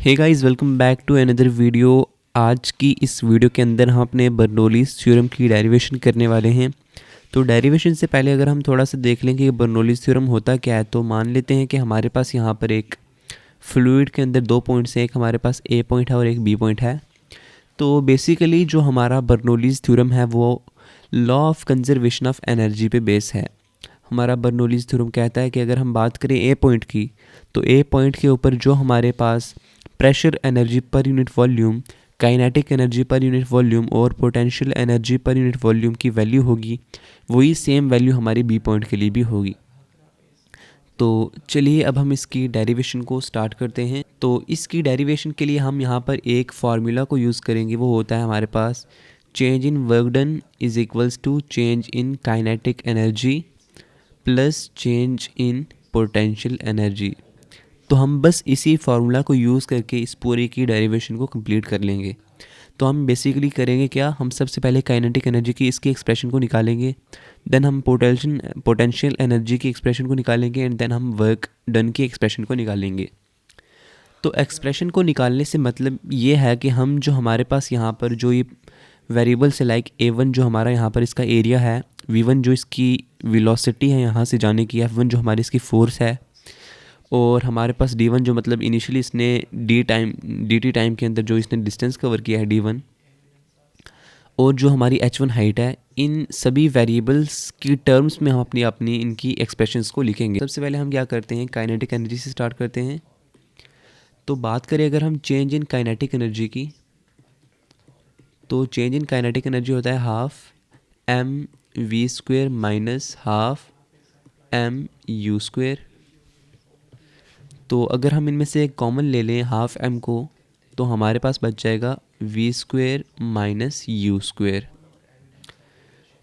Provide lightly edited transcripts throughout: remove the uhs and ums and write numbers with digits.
Hey guys, welcome back to another video. आज की इस वीडियो के अंदर हम अपने बर्नौलीज़ थ्योरम की डेरिवेशन करने वाले हैं। तो डेरिवेशन से पहले अगर हम थोड़ा सा देख लें कि बर्नौलीज़ थ्योरम होता क्या है, तो मान लेते हैं कि हमारे पास यहाँ पर एक फ्लूइड के अंदर दो पॉइंट्स हैं, एक हमारे पास ए पॉइंट है और एक बी पॉइंट है। तो बेसिकली जो हमारा बर्नौलीज़ थ्योरम है वो law of conservation of energy पे बेस है। हमारा बर्नौलीज़ थ्योरम कहता है कि अगर हम बात करें ए पॉइंट की, तो ए पॉइंट के ऊपर जो हमारे पास pressure energy per unit volume, kinetic energy per unit volume और potential energy per unit volume की वैल्यू होगी, वही सेम वैल्यू हमारी बी पॉइंट के लिए भी होगी। तो चलिए अब हम इसकी डेरिवेशन को स्टार्ट करते हैं। तो इसकी डेरिवेशन के लिए हम यहाँ पर एक फार्मूला को यूज़ करेंगे, वो होता है हमारे पास change in work done is equals to change in kinetic energy plus change in potential energy. तो हम बस इसी फार्मूला को यूज़ करके इस पूरी की डेरिवेशन को कंप्लीट कर लेंगे। तो हम बेसिकली करेंगे क्या, हम सबसे पहले काइनेटिक एनर्जी की इसकी एक्सप्रेशन को निकालेंगे, देन हम पोटेंशियल एनर्जी की एक्सप्रेशन को निकालेंगे एंड देन हम वर्क डन की एक्सप्रेशन को निकालेंगे। तो एक्सप्रेशन को निकालने से मतलब ये है कि हम जो हमारे पास यहाँ पर जो ये वेरिएबल्स है, लाइक A1 जो हमारा यहाँ पर इसका एरिया है, V1 जो इसकी वेलोसिटी है यहाँ से जाने की, F1 जो हमारी इसकी फोर्स है, और हमारे पास D1 जो मतलब इनिशियली इसने dt टाइम के अंदर जो इसने डिस्टेंस कवर किया है D1, और जो हमारी H1 हाइट है, इन सभी वेरिएबल्स की टर्म्स में हम अपनी अपनी इनकी एक्सप्रेशंस को लिखेंगे। सबसे पहले हम क्या करते हैं, काइनेटिक एनर्जी से स्टार्ट करते हैं। तो बात करें अगर हम चेंज इन काइनेटिक एनर्जी की, तो चेंज इन काइनेटिक एनर्जी होता है half mv² minus half mu²। तो अगर हम इनमें से कॉमन ले लें हाफ m को, तो हमारे पास बच जाएगा v² माइनस u²।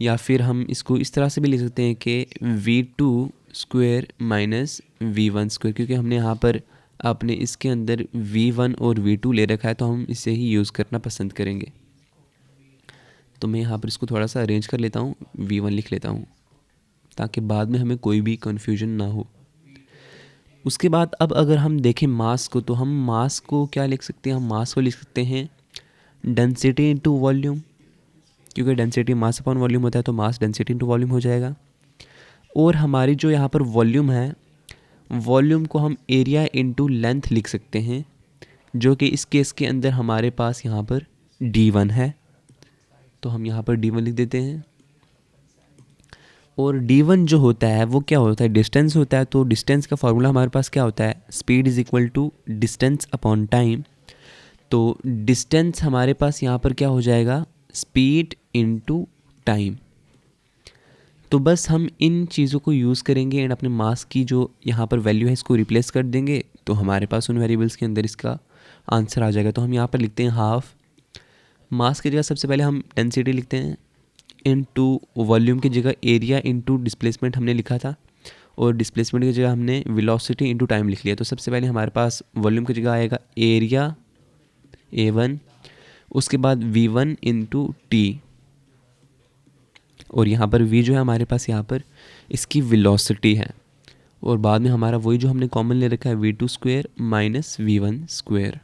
या फिर हम इसको इस तरह से भी लिख सकते हैं कि v2² माइनस v1², क्योंकि हमने यहाँ पर अपने इसके अंदर v1 और v2 ले रखा है, तो हम इसे ही यूज़ करना पसंद करेंगे। तो मैं यहाँ पर इसको थोड़ा सा अरेंज कर लेता हूँ, v1 लिख लेता हूँ ताकि बाद में हमें कोई भी कन्फ्यूजन ना हो। उसके बाद अब अगर हम देखें मास को, तो हम मास को क्या लिख सकते हैं, हम मास को लिख सकते हैं डेंसिटी इनटू वॉल्यूम, क्योंकि डेंसिटी मास अपॉन वॉल्यूम होता है, तो मास डेंसिटी इनटू वॉल्यूम हो जाएगा। और हमारी जो यहाँ पर वॉल्यूम है, वॉल्यूम को हम एरिया इनटू लेंथ लिख सकते हैं, जो कि इस केस के अंदर हमारे पास यहाँ पर D1 है, तो हम यहाँ पर D1 लिख देते हैं। और D1 जो होता है वो क्या होता है, डिस्टेंस होता है। तो डिस्टेंस का फॉर्मूला हमारे पास क्या होता है, speed is equal to distance upon time. तो डिस्टेंस हमारे पास यहाँ पर क्या हो जाएगा, स्पीड इनटू टाइम। तो बस हम इन चीज़ों को यूज़ करेंगे एंड अपने मास की जो यहाँ पर वैल्यू है इसको रिप्लेस कर देंगे, तो हमारे पास उन वेरिएबल्स के अंदर इसका आंसर आ जाएगा। तो हम यहाँ पर लिखते हैं हाफ, मास की जगह सबसे पहले हम डेंसिटी लिखते हैं, इनटू वॉल्यूम की जगह एरिया इनटू डिस्प्लेसमेंट हमने लिखा था, और डिस्प्लेसमेंट की जगह हमने वेलोसिटी इनटू टाइम लिख लिया। तो सबसे पहले हमारे पास वॉल्यूम की जगह आएगा एरिया A1, उसके बाद V1 इंटू टी, और यहाँ पर V जो है हमारे पास यहाँ पर इसकी वेलोसिटी है, और बाद में हमारा वही जो हमने कॉमन ले रखा है v2² माइनस v1²।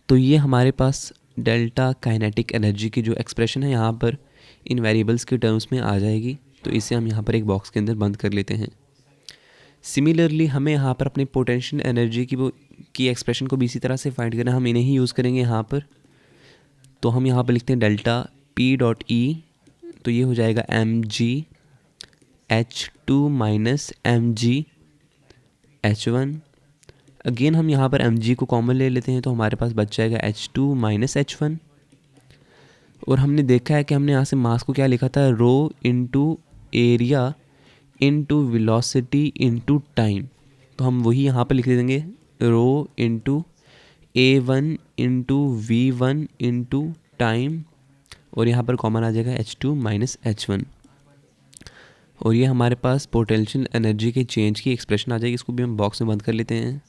तो ये हमारे पास डेल्टा काइनेटिक एनर्जी की जो एक्सप्रेशन है यहाँ पर इन वेरिएबल्स के टर्म्स में आ जाएगी। तो इसे हम यहाँ पर एक बॉक्स के अंदर बंद कर लेते हैं। सिमिलरली हमें यहाँ पर अपने पोटेंशियल एनर्जी की एक्सप्रेशन को भी इसी तरह से फाइंड करना है, हम इन्हें ही यूज़ करेंगे यहाँ पर। तो हम यहाँ पर लिखते हैं डेल्टा P.E, तो ये हो जाएगा mg(H2 माइनस mg(H1). अगेन हम यहाँ पर mg को कॉमन ले लेते हैं, तो हमारे पास बच जाएगा H2 माइनस H1। और हमने देखा है कि हमने यहाँ से मास को क्या लिखा था, rho into area into velocity into time. तो हम वही यहाँ पर लिख देंगे, rho into A1 into V1 into time, और यहाँ पर कॉमन आ जाएगा H2 माइनस H1। और ये हमारे पास पोटेंशियल एनर्जी के चेंज की एक्सप्रेशन आ जाएगी। इसको भी हम बॉक्स में बंद कर लेते हैं।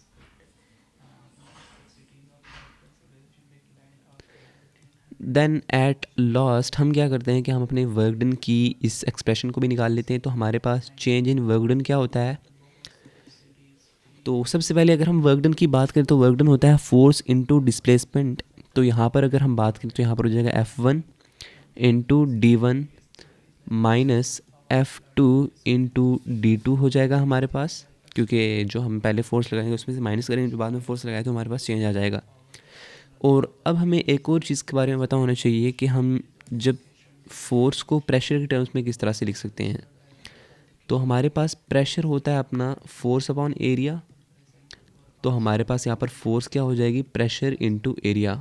देन एट लास्ट हम क्या करते हैं कि हम अपने वर्क डन की इस एक्सप्रेशन को भी निकाल लेते हैं। तो हमारे पास चेंज इन वर्क डन क्या होता है, तो सबसे पहले अगर हम वर्क डन की बात करें तो वर्क डन होता है फोर्स इनटू डिस्प्लेसमेंट। तो यहाँ पर अगर हम बात करें तो यहाँ पर हो जाएगा F1 into D1 minus F2 into D2 हो जाएगा हमारे पास, क्योंकि जो हम पहले फोर्स लगाएंगे उसमें से माइनस करेंगे, जो बाद में फोर्स लगाए तो हमारे पास चेंज आ जाएगा। और अब हमें एक और चीज़ के बारे में पता होना चाहिए कि हम जब फोर्स को प्रेशर के टर्म्स में किस तरह से लिख सकते हैं। तो हमारे पास प्रेशर होता है अपना फोर्स अपॉन एरिया, तो हमारे पास यहाँ पर फोर्स क्या हो जाएगी, प्रेशर इनटू एरिया।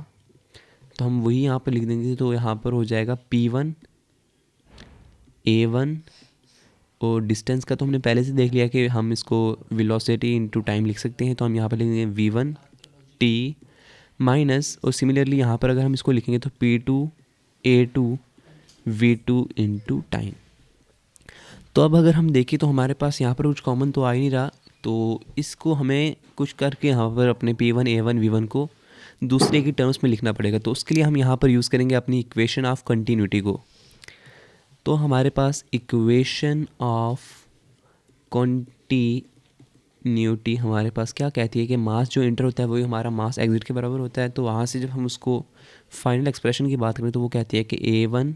तो हम वही यहाँ पर लिख देंगे, तो यहाँ पर हो जाएगा P1 A1, और डिस्टेंस का तो हमने पहले से देख लिया कि हम इसको वेलोसिटी इनटू टाइम लिख सकते हैं, तो हम यहाँ पर लिख देंगे V1 T माइनस, और सिमिलरली यहाँ पर अगर हम इसको लिखेंगे तो P2 A2 V2 into time. तो अब अगर हम देखें तो हमारे पास यहाँ पर कुछ कॉमन तो आ ही नहीं रहा, तो इसको हमें कुछ करके यहाँ पर अपने P1 A1 V1 को दूसरे की टर्म्स में लिखना पड़ेगा। तो उसके लिए हम यहाँ पर यूज़ करेंगे अपनी इक्वेशन ऑफ कंटिन्यूटी को। तो हमारे पास इक्वेशन ऑफ कंटिन्यूटी हमारे पास क्या कहती है कि मास जो इंटर होता है वही हमारा मास एग्जिट के बराबर होता है। तो वहाँ से जब हम उसको फाइनल एक्सप्रेशन की बात करें तो वो कहती है कि A1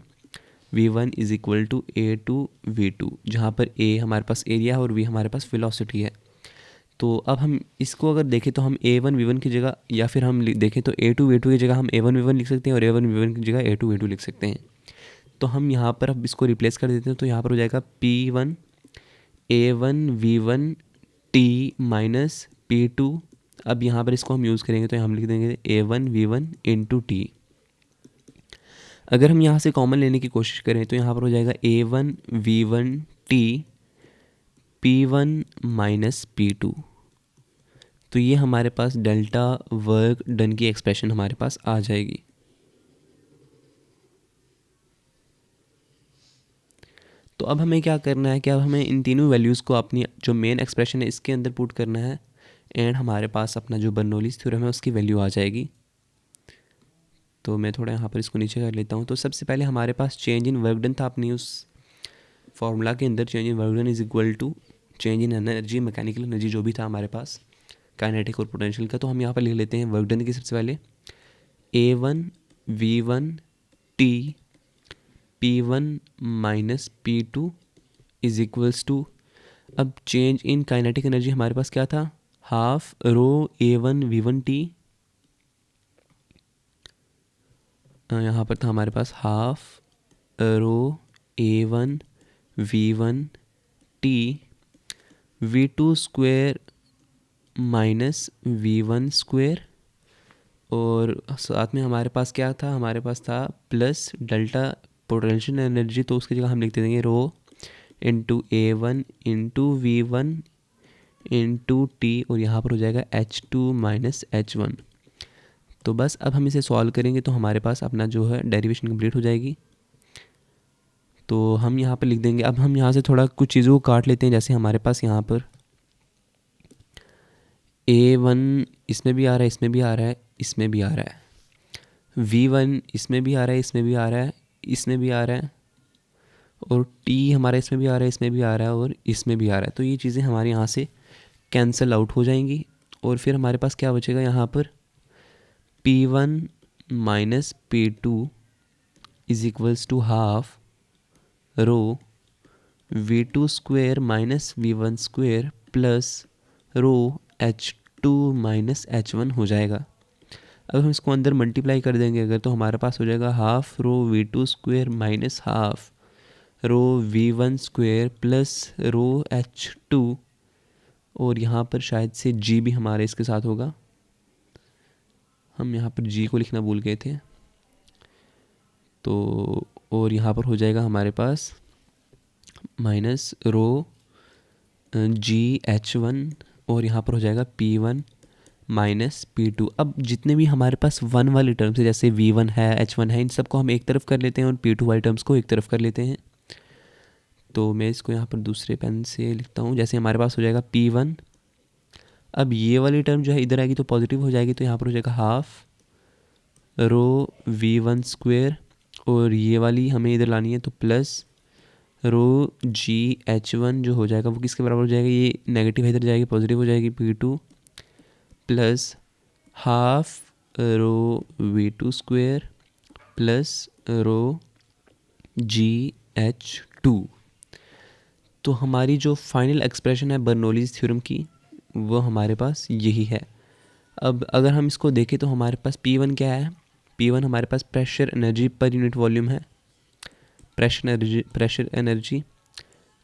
V1 is equal to A2 V2, जहाँ पर A हमारे पास एरिया है और V हमारे पास वेलोसिटी है। तो अब हम इसको अगर देखें तो हम A1 V1 की जगह, या फिर हम देखें तो A2 V2 की जगह हम A1 V1 लिख सकते हैं, और A1 V1 की जगह A2 V2 लिख सकते हैं। तो हम यहाँ पर अब इसको रिप्लेस कर देते हैं, तो यहाँ पर हो जाएगा P1 A1 V1 T minus P2। अब यहाँ पर इसको हम यूज़ करेंगे तो हम लिख देंगे A1 V1 इंटू टी। अगर हम यहाँ से कॉमन लेने की कोशिश करें तो यहाँ पर हो जाएगा A1 V1 T P1 minus P2। तो ये हमारे पास डेल्टा वर्क डन की एक्सप्रेशन हमारे पास आ जाएगी। तो अब हमें क्या करना है कि अब हमें इन तीनों वैल्यूज़ को अपनी जो मेन एक्सप्रेशन है इसके अंदर पुट करना है, एंड हमारे पास अपना जो बर्नौलीज़ थ्योरम है उसकी वैल्यू आ जाएगी। तो मैं थोड़ा यहाँ पर इसको नीचे कर लेता हूँ। तो सबसे पहले हमारे पास चेंज इन वर्क डन था अपनी उस फार्मूला के अंदर। Change in work done is equal to change in energy, mechanical energy जो भी था हमारे पास, काइनेटिक और पोटेंशियल का। तो हम यहाँ पर लिख लेते हैं वर्क डन की सबसे पहले A1 V1 T P1 minus P2 is equals to, अब चेंज इन काइनेटिक एनर्जी हमारे पास क्या था, half rho A1 V1 T, यहाँ पर था हमारे पास half rho A1 V1 T V2 square minus V1 square, और साथ में हमारे पास क्या था, हमारे पास था प्लस डेल्टा पोटेंशियल एनर्जी, तो उसकी जगह हम लिख देंगे rho into A1 into V1 into T, और यहाँ पर हो जाएगा H2 माइनस H1। तो बस अब हम इसे सॉल्व करेंगे तो हमारे पास अपना जो है डेरिवेशन कंप्लीट हो जाएगी। तो हम यहाँ पर लिख देंगे, अब हम यहाँ से थोड़ा कुछ चीज़ों को काट लेते हैं। जैसे हमारे पास यहाँ पर A1 इसमें भी आ रहा है, इसमें भी आ रहा है, इसमें भी आ रहा है, V1 इसमें भी आ रहा है, इसमें भी आ रहा है, इसमें भी आ रहा है, और T हमारा इसमें भी आ रहा है, इसमें भी आ रहा है, और इसमें भी आ रहा है। तो ये चीज़ें हमारे यहाँ से कैंसिल आउट हो जाएंगी, और फिर हमारे पास क्या बचेगा यहाँ पर P1 minus P2 is equals to half rho V2 square minus V1 square plus rho H2 minus H1 हो जाएगा। अब हम इसको अंदर मल्टीप्लाई कर देंगे अगर, तो हमारे पास हो जाएगा half rho V2 square minus half rho V1 square plus rho H2, और यहाँ पर शायद से G भी हमारे इसके साथ होगा, हम यहाँ पर G को लिखना भूल गए थे। तो और यहाँ पर हो जाएगा हमारे पास माइनस रो GH1, और यहाँ पर हो जाएगा P1 माइनस P2। अब जितने भी हमारे पास वन वाली टर्म्स है, जैसे V1 है, H1 है, इन सबको हम एक तरफ कर लेते हैं और P2 वाली टर्म्स को एक तरफ कर लेते हैं। तो मैं इसको यहाँ पर दूसरे पेन से लिखता हूँ। जैसे हमारे पास हो जाएगा P1, अब ये वाली टर्म जो है इधर आएगी तो पॉजिटिव हो जाएगी, तो यहाँ पर हो जाएगा हाफ रो V1 स्क्वायर, और ये वाली हमें इधर लानी है तो प्लस रो GH1 जो हो जाएगा वो किसके बराबर हो जाएगा, ये नेगेटिव इधर जाएगी पॉजिटिव हो जाएगी P2 plus half rho V2 square plus rho GH2। तो हमारी जो फाइनल एक्सप्रेशन है बर्नौलीज़ थ्योरम की वो हमारे पास यही है। अब अगर हम इसको देखें तो हमारे पास P1 क्या है, P1 हमारे पास pressure energy per unit volume है। प्रेशर एनर्जी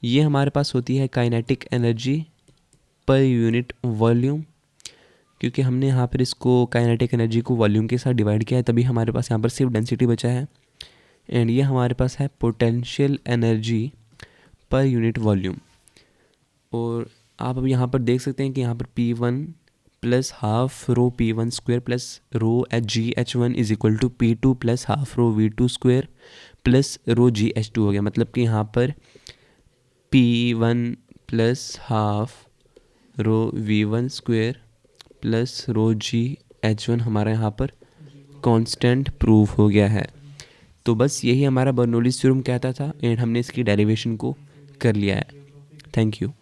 ये हमारे पास होती है kinetic energy per unit volume, क्योंकि हमने यहाँ पर इसको काइनेटिक एनर्जी को वॉल्यूम के साथ डिवाइड किया है तभी हमारे पास यहाँ पर सिर्फ डेंसिटी बचा है। एंड ये हमारे पास है potential energy per unit volume. और आप अब यहाँ पर देख सकते हैं कि यहाँ पर P1 plus half rho P1 square plus rho GH1 is equal to P2 plus half rho V2 square plus rho GH2 हो गया। मतलब कि यहाँ पर P1 plus half rho V1 square plus rho GH1 हमारा यहाँ पर कांस्टेंट प्रूफ हो गया है। तो बस यही हमारा बर्नौलीज़ थ्योरम कहता था एंड हमने इसकी डेरिवेशन को कर लिया है। Thank you.